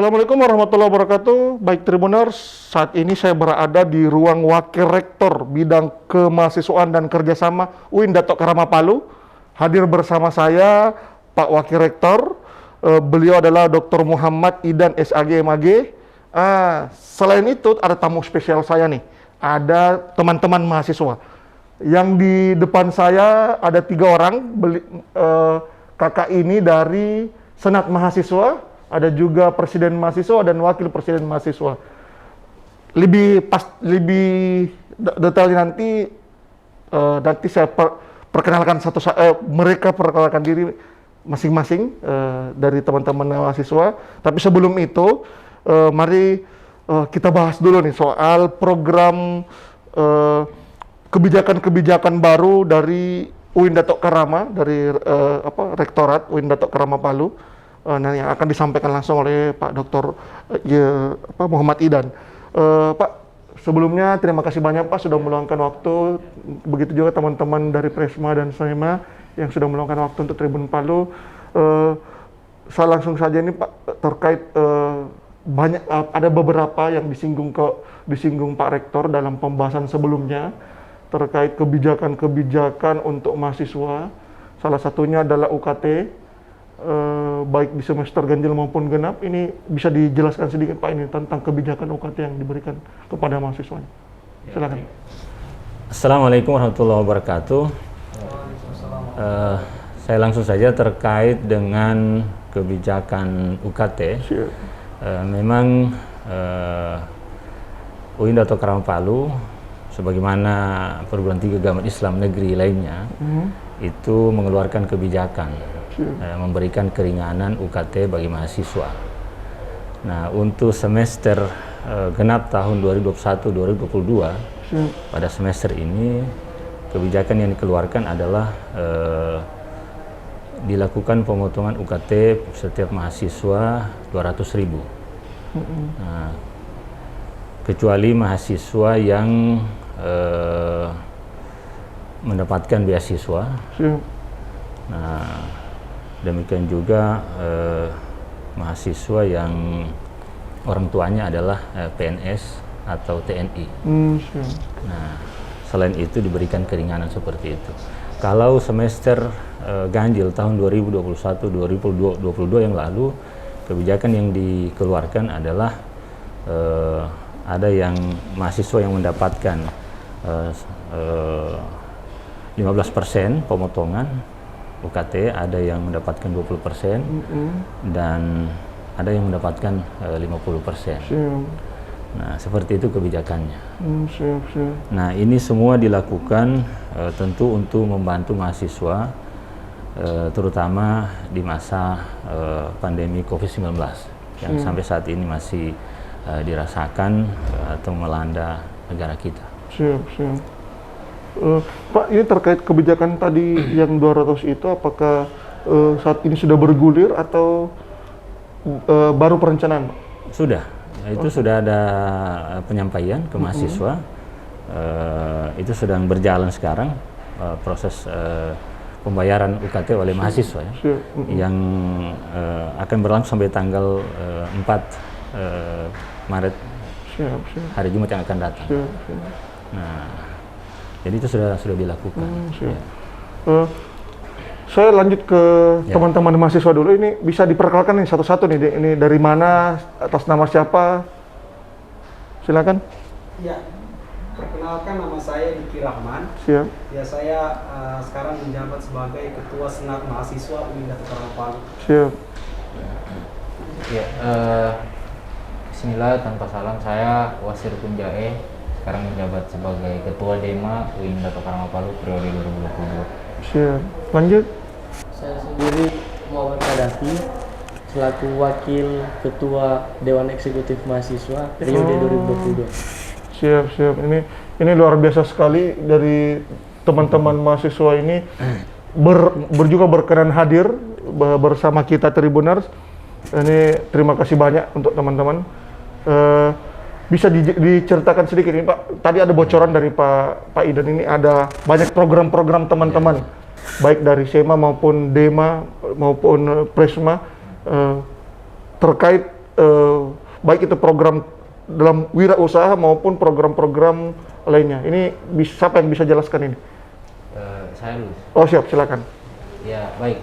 Assalamualaikum warahmatullahi wabarakatuh. Baik Tribuners, saat ini saya berada di ruang Wakil Rektor Bidang Kemahasiswaan dan Kerjasama UIN Datuk Karama Palu. Hadir bersama saya Pak Wakil Rektor, beliau adalah Dr. Muhammad Idan SAG MAG. Selain itu ada tamu spesial saya nih, ada teman-teman mahasiswa. Yang di depan saya ada 3 orang, kakak ini dari Senat Mahasiswa. Ada juga Presiden Mahasiswa dan Wakil Presiden Mahasiswa. Lebih detailnya nanti saya perkenalkan mereka perkenalkan diri masing-masing dari teman-teman mahasiswa. Tapi sebelum itu, mari kita bahas dulu nih soal program kebijakan-kebijakan baru dari UIN Datuk Karama, dari Rektorat UIN Datuk Karama Palu. Yang akan disampaikan langsung oleh Pak Dr. Muhammad Idan. Pak, sebelumnya terima kasih banyak Pak sudah meluangkan waktu. Begitu juga teman-teman dari Presma dan SEMA yang sudah meluangkan waktu untuk Tribun Palu. Saya langsung saja ini Pak, terkait ada beberapa yang disinggung Pak Rektor dalam pembahasan sebelumnya terkait kebijakan-kebijakan untuk mahasiswa. Salah satunya adalah UKT. Baik di semester ganjil maupun genap, ini bisa dijelaskan sedikit Pak ini tentang kebijakan UKT yang diberikan kepada mahasiswa. Silakan. Assalamualaikum warahmatullahi wabarakatuh. Saya langsung saja terkait dengan kebijakan UKT. Memang UIN Datuk Karama Palu, sebagaimana perguruan tinggi agama Islam negeri lainnya, itu mengeluarkan kebijakan memberikan keringanan UKT bagi mahasiswa. Nah, untuk semester genap tahun 2021-2022, pada semester ini kebijakan yang dikeluarkan adalah dilakukan pemotongan UKT setiap mahasiswa 200.000. Nah, kecuali mahasiswa yang mendapatkan beasiswa. Nah, demikian juga mahasiswa yang orang tuanya adalah PNS atau TNI. Nah, selain itu diberikan keringanan seperti itu. Kalau semester ganjil tahun 2021-2022 yang lalu, kebijakan yang dikeluarkan adalah ada yang mahasiswa yang mendapatkan 15% pemotongan UKT, ada yang mendapatkan 20% dan ada yang mendapatkan 50%. Nah, seperti itu kebijakannya. Nah, ini semua dilakukan tentu untuk membantu mahasiswa, terutama di masa pandemi COVID-19 yang sampai saat ini masih dirasakan atau melanda negara kita. Pak, ini terkait kebijakan tadi yang 200 itu, apakah saat ini sudah bergulir atau baru perencanaan, Pak? Sudah, itu sudah ada penyampaian ke mahasiswa. Itu sedang berjalan sekarang proses pembayaran UKT oleh mahasiswa ya, yang akan berlangsung sampai tanggal 4 Maret, hari Jumat yang akan datang. Nah, jadi itu sudah dilakukan. Saya lanjut ke teman-teman mahasiswa dulu. Ini bisa diperkenalkan nih satu-satu nih. Ini dari mana, atas nama siapa? Silakan. Ya, perkenalkan nama saya Diki Rahman. Siap. Ya, saya sekarang menjabat sebagai Ketua Senat Mahasiswa UIN Datuk Karama Palu. Siap. Ya, bismillah, tanpa salam, saya Wasir Punjae, sekarang menjabat sebagai Ketua DEMA UIN Datuk Karama Palu periode 2022. Siap. Lanjut. Saya sendiri Muhammad Kadafi, selaku Wakil Ketua Dewan Eksekutif Mahasiswa periode 2022. Siap. Ini luar biasa sekali dari teman-teman mahasiswa ini juga berkenan hadir bersama kita Tribuners. Ini terima kasih banyak untuk teman-teman. Bisa diceritakan sedikit nih Pak, tadi ada bocoran dari Pak Idan, ini ada banyak program-program teman-teman, baik dari SEMA maupun DEMA maupun Presma, terkait baik itu program dalam wirausaha maupun program-program lainnya. Ini siapa yang bisa jelaskan ini? Saya dulu. Oh siap, silakan. Ya, baik.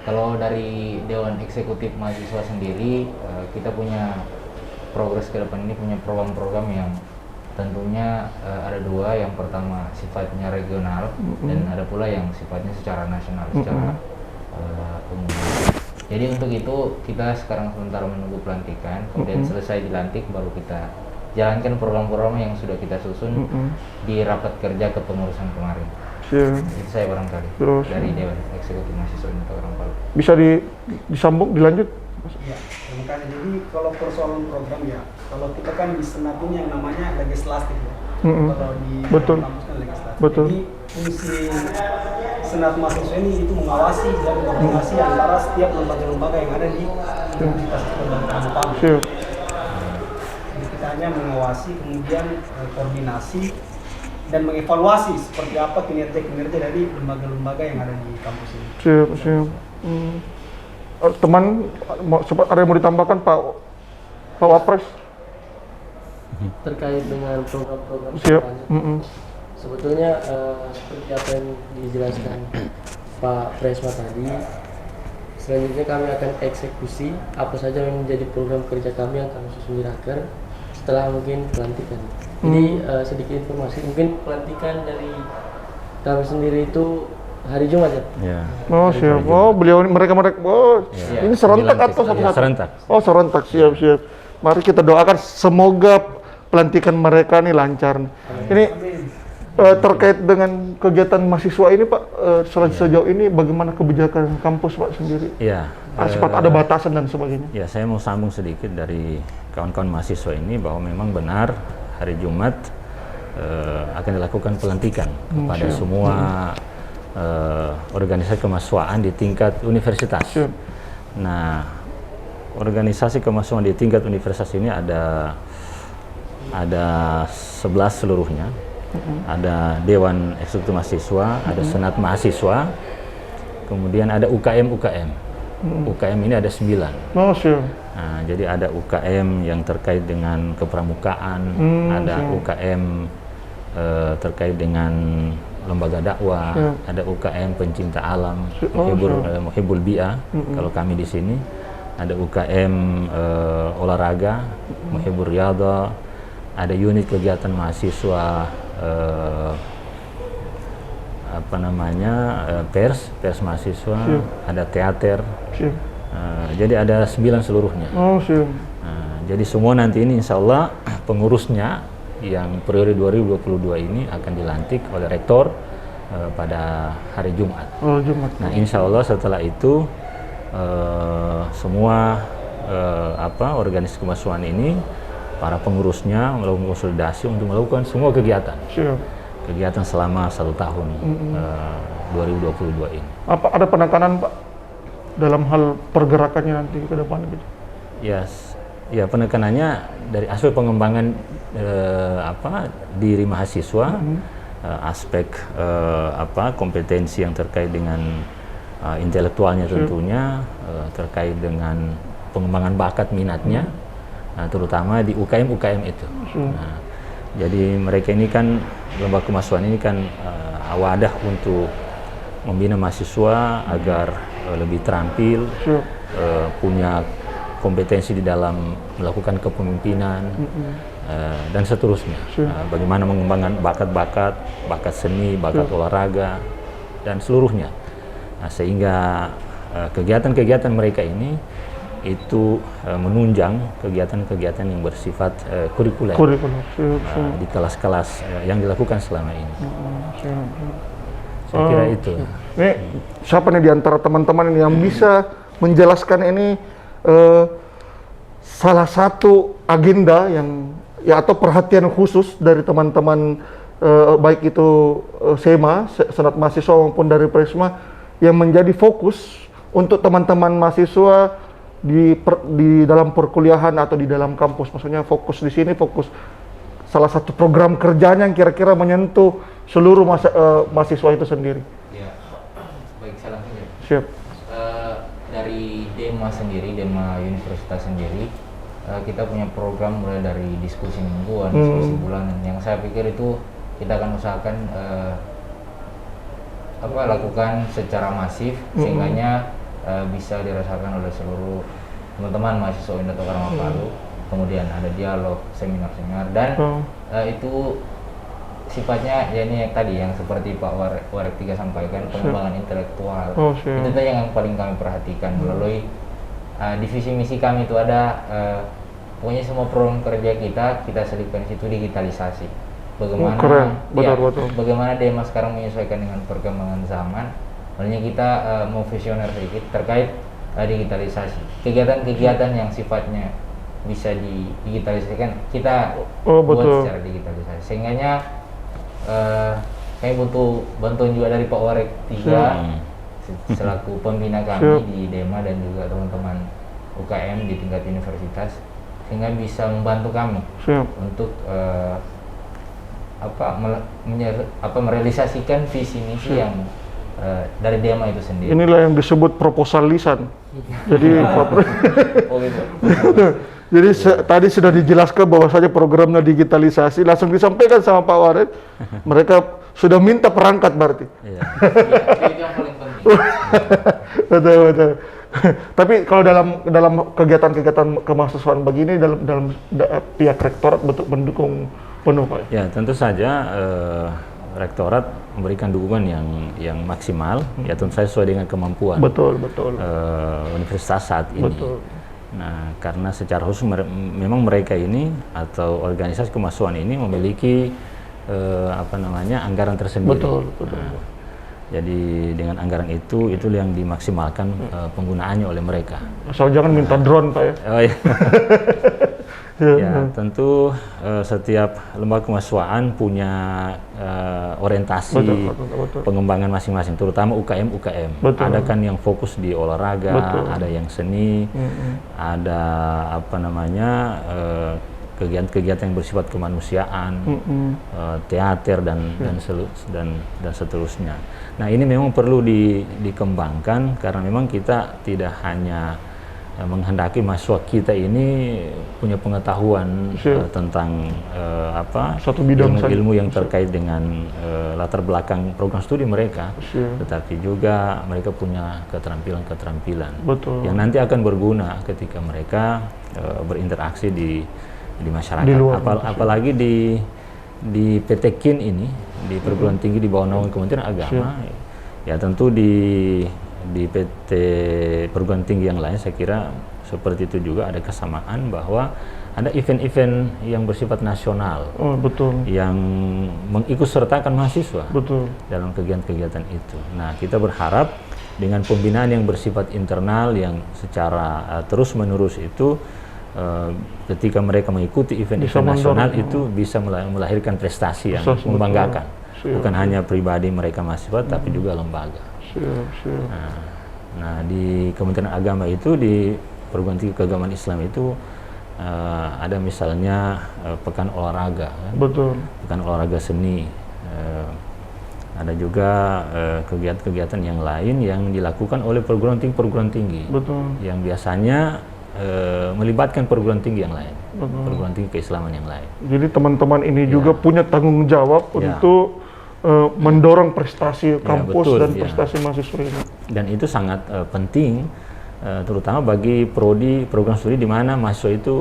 Kalau dari Dewan Eksekutif Mahasiswa sendiri, kita punya progres ke depan ini, punya program-program yang tentunya ada dua. Yang pertama sifatnya regional, dan ada pula yang sifatnya secara nasional, secara umum. Jadi untuk itu kita sekarang sementara menunggu pelantikan, kemudian selesai dilantik baru kita jalankan program-program yang sudah kita susun di rapat kerja kepengurusan kemarin. Itu saya barangkali dari Dewan Eksekutif Mahasiswa Unindata Karangpalu. Bisa disambung, dilanjut? Ya, makanya jadi kalau persoalan program ya, kalau kita kan di Senat ini yang namanya legislatif ya. Kalau di Betul. kampus kan legislatif. Betul. Jadi fungsi Senat mahasiswa ini itu mengawasi dan koordinasi antara setiap lembaga-lembaga yang ada di Universitas Islam Kampung. Jadi kita hanya mengawasi, kemudian koordinasi dan mengevaluasi seperti apa kinerja dari lembaga-lembaga yang ada di kampus ini. Siap. Teman, ada yang mau ditambahkan Pak Wapres? Terkait dengan program-program Siap. selanjutnya. Sebetulnya seperti apa yang dijelaskan Pak Presma tadi, selanjutnya kami akan eksekusi apa saja yang menjadi program kerja kami yang kami susun di Raker setelah mungkin pelantikan. Jadi sedikit informasi, mungkin pelantikan dari kami sendiri itu hari Jumat ya? Ya. Oh siap. Oh mereka. Oh Ya. ini serentak atau Ya, satu-satu? serentak. Oh serentak, siap. Mari kita doakan semoga pelantikan mereka nih lancar. Ini terkait dengan kegiatan mahasiswa ini Pak, sejauh ini bagaimana kebijakan kampus Pak sendiri? Ya. Sempat ada batasan dan sebagainya. Ya, saya mau sambung sedikit dari kawan-kawan mahasiswa ini bahwa memang benar hari Jumat akan dilakukan pelantikan kepada semua organisasi kemahasiswaan di tingkat universitas. Siap. Nah, organisasi kemahasiswaan di tingkat universitas ini ada 11 seluruhnya. Ada Dewan Eksekutif Mahasiswa, ada Senat Mahasiswa, kemudian ada UKM. UKM ini ada 9. Oh siap. Nah, jadi ada UKM yang terkait dengan kepramukaan, ada UKM terkait dengan lembaga dakwah, ada UKM pencinta alam, Muhibbul Bi'ah, kalau kami di sini, ada UKM olahraga, Muhibbur Riyadhah, ada unit kegiatan mahasiswa pers mahasiswa, ada teater. Jadi ada 9 seluruhnya. Oh siap. Jadi semua nanti ini insya Allah pengurusnya yang periode 2022 ini akan dilantik oleh rektor pada hari Jumat. Oh Jumat. Nah insya Allah setelah itu semua organisasi kemahasiswaan ini, para pengurusnya melakukan konsolidasi untuk melakukan semua kegiatan. Siap. Kegiatan selama 1 tahun 2022 ini. Apa ada penekanan Pak dalam hal pergerakannya nanti ke depan gitu? Ya penekanannya dari aspek pengembangan diri mahasiswa, aspek kompetensi yang terkait dengan intelektualnya tentunya, terkait dengan pengembangan bakat minatnya, terutama di UKM itu. Nah, jadi mereka ini kan, lembaga kemahasiswaan ini kan wadah untuk membina mahasiswa agar lebih terampil, punya kompetensi di dalam melakukan kepemimpinan dan seterusnya. Bagaimana mengembangkan bakat seni, bakat olahraga dan seluruhnya. Nah, sehingga kegiatan-kegiatan mereka ini itu menunjang kegiatan-kegiatan yang bersifat kurikuler di kelas-kelas yang dilakukan selama ini. Saya kira itu. Ini siapa nih di antara teman-teman ini yang bisa menjelaskan ini salah satu agenda yang atau perhatian khusus dari teman-teman baik itu SEMA, Senat Mahasiswa maupun dari Presma yang menjadi fokus untuk teman-teman mahasiswa di dalam perkuliahan atau di dalam kampus. Maksudnya fokus di sini, fokus salah satu program kerjanya yang kira-kira menyentuh seluruh mahasiswa itu sendiri. Ya, baik, saya langsung ya. Siap. Dari demo Dema sendiri, Dema Universitas sendiri, kita punya program mulai dari diskusi mingguan, diskusi bulanan, yang saya pikir itu kita akan usahakan lakukan secara masif, sehingganya bisa dirasakan oleh seluruh teman-teman mahasiswa UIN Dato' Karama Palu. Kemudian ada dialog, seminar-seminar, dan itu sifatnya ya ini yang tadi yang seperti Pak Warek Tiga sampaikan, pengembangan intelektual. Itu tadi yang paling kami perhatikan melalui divisi misi kami. Itu ada pokoknya semua program kerja kita selipkan situ digitalisasi. Bagaimana bagaimana Dema sekarang menyesuaikan dengan perkembangan zaman. Makanya kita mau visioner sedikit terkait digitalisasi. Kegiatan-kegiatan yang sifatnya bisa digitalisasikan kita buat secara digitalisasi. Sehingganya saya butuh bantuan juga dari Pak Warek Tiga selaku pembina kami di Dema dan juga teman-teman UKM di tingkat universitas, sehingga bisa membantu kami untuk merealisasikan visi misi yang dari Dema itu sendiri. Inilah yang disebut proposal lisan. Jadi jadi tadi sudah dijelaskan bahwasanya programnya digitalisasi, langsung disampaikan sama Pak Warek. Mereka sudah minta perangkat berarti. Iya, itu yang paling penting. Betul. Tapi kalau dalam kegiatan-kegiatan kemahasiswaan begini, dalam pihak rektorat mendukung penuh, Pak? Ya, tentu saja rektorat memberikan dukungan yang maksimal, ya tentu saja sesuai dengan kemampuan. Betul. Universitas saat ini. Betul. Nah, karena secara khusus memang mereka ini atau organisasi kemahasiswaan ini memiliki anggaran tersendiri. Betul. Nah, jadi dengan anggaran itu yang dimaksimalkan penggunaannya oleh mereka. Asal jangan minta drone, Pak, ya. Oh iya. Ya, tentu setiap lembaga kemahasiswaan punya orientasi betul. pengembangan masing-masing, terutama UKM. Ada kan yang fokus di olahraga, ada yang seni, ada kegiatan-kegiatan yang bersifat kemanusiaan, teater dan seterusnya. Nah, ini memang perlu dikembangkan karena memang kita tidak hanya menghendaki mahasiswa kita ini punya pengetahuan tentang satu bidang ilmu yang terkait dengan latar belakang program studi mereka, tetapi juga mereka punya keterampilan yang nanti akan berguna ketika mereka berinteraksi di masyarakat. Apalagi di PT KIN ini, di perguruan tinggi di bawah naungan Kementerian Agama, ya tentu di PT perguruan tinggi yang lain saya kira seperti itu juga ada kesamaan bahwa ada event-event yang bersifat nasional, yang mengikut sertakan mahasiswa dalam kegiatan-kegiatan itu. Nah, kita berharap dengan pembinaan yang bersifat internal yang secara terus-menerus itu, ketika mereka mengikuti event-event nasional itu bisa melahirkan prestasi yang membanggakan, bukan hanya pribadi mereka mahasiswa, tapi juga lembaga. Nah, di Kementerian Agama itu, di perguruan tinggi keagamaan Islam itu ada misalnya pekan olahraga, kan? Pekan olahraga seni. Ada juga kegiatan-kegiatan yang lain yang dilakukan oleh perguruan tinggi yang biasanya melibatkan perguruan tinggi yang lain, perguruan tinggi keislaman yang lain. Jadi teman-teman ini juga punya tanggung jawab untuk mendorong prestasi kampus dan prestasi mahasiswa ini. Dan itu sangat penting, terutama bagi prodi program studi di mana mahasiswa itu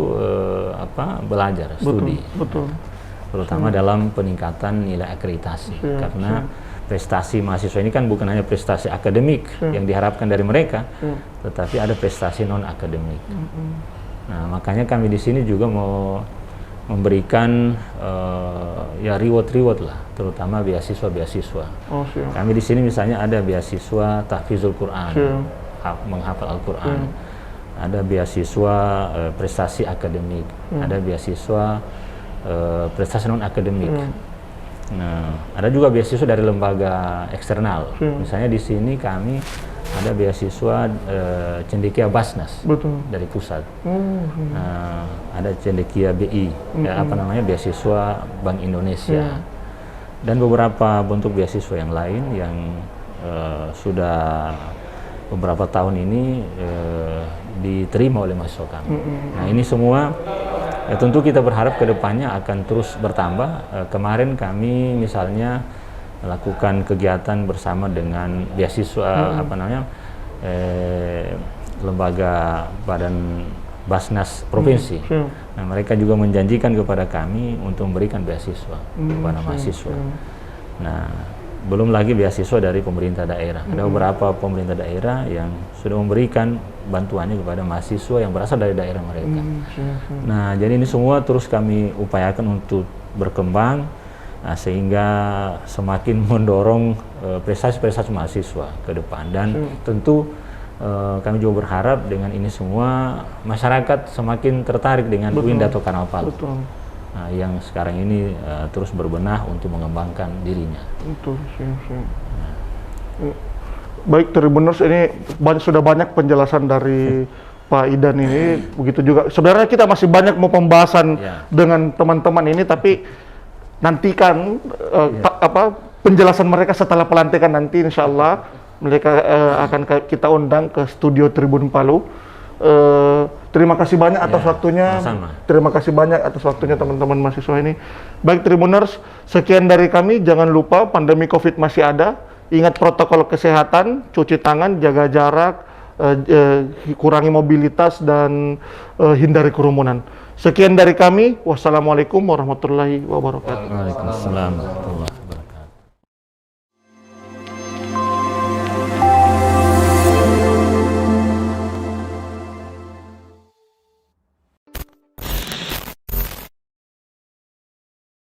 belajar, studi. Terutama dalam peningkatan nilai akreditasi. Karena prestasi mahasiswa ini kan bukan hanya prestasi akademik yang diharapkan dari mereka, tetapi ada prestasi non akademik. Nah, makanya kami di sini juga mau memberikan reward lah, terutama beasiswa. Kami di sini misalnya ada beasiswa tahfizul Quran, menghafal Al-Quran, ada beasiswa prestasi akademik, ada beasiswa prestasi non akademik. Nah, ada juga beasiswa dari lembaga eksternal. Misalnya di sini kami ada beasiswa Cendekia Basnas dari pusat. Ada Cendekia BI, beasiswa Bank Indonesia. Dan beberapa bentuk beasiswa yang lain yang sudah beberapa tahun ini diterima oleh mahasiswa kami. Nah ini semua tentu kita berharap kedepannya akan terus bertambah. Kemarin kami misalnya melakukan kegiatan bersama dengan beasiswa lembaga badan Basnas provinsi. Nah, mereka juga menjanjikan kepada kami untuk memberikan beasiswa kepada mahasiswa. Nah, belum lagi beasiswa dari pemerintah daerah. Ada beberapa pemerintah daerah yang sudah memberikan bantuannya kepada mahasiswa yang berasal dari daerah mereka. Nah, jadi ini semua terus kami upayakan untuk berkembang, sehingga semakin mendorong prestasi-prestasi mahasiswa ke depan. Dan tentu kami juga berharap dengan ini semua masyarakat semakin tertarik dengan UIN Dato Karama Palu. Nah, yang sekarang ini terus berbenah untuk mengembangkan dirinya. Baik Tribuners, ini sudah banyak penjelasan dari Pak Idan ini. Begitu juga sebenarnya kita masih banyak mau pembahasan dengan teman-teman ini, tapi nantikan penjelasan mereka setelah pelantikan nanti, insya Allah mereka akan kita undang ke studio Tribun Palu. Terima kasih banyak atas waktunya. Sama-sama. Terima kasih banyak atas waktunya teman-teman mahasiswa ini. Baik Tribuners, sekian dari kami. Jangan lupa pandemi COVID masih ada. Ingat protokol kesehatan, cuci tangan, jaga jarak, kurangi mobilitas, dan hindari kerumunan. Sekian dari kami. Wassalamualaikum warahmatullahi wabarakatuh. Waalaikumsalam.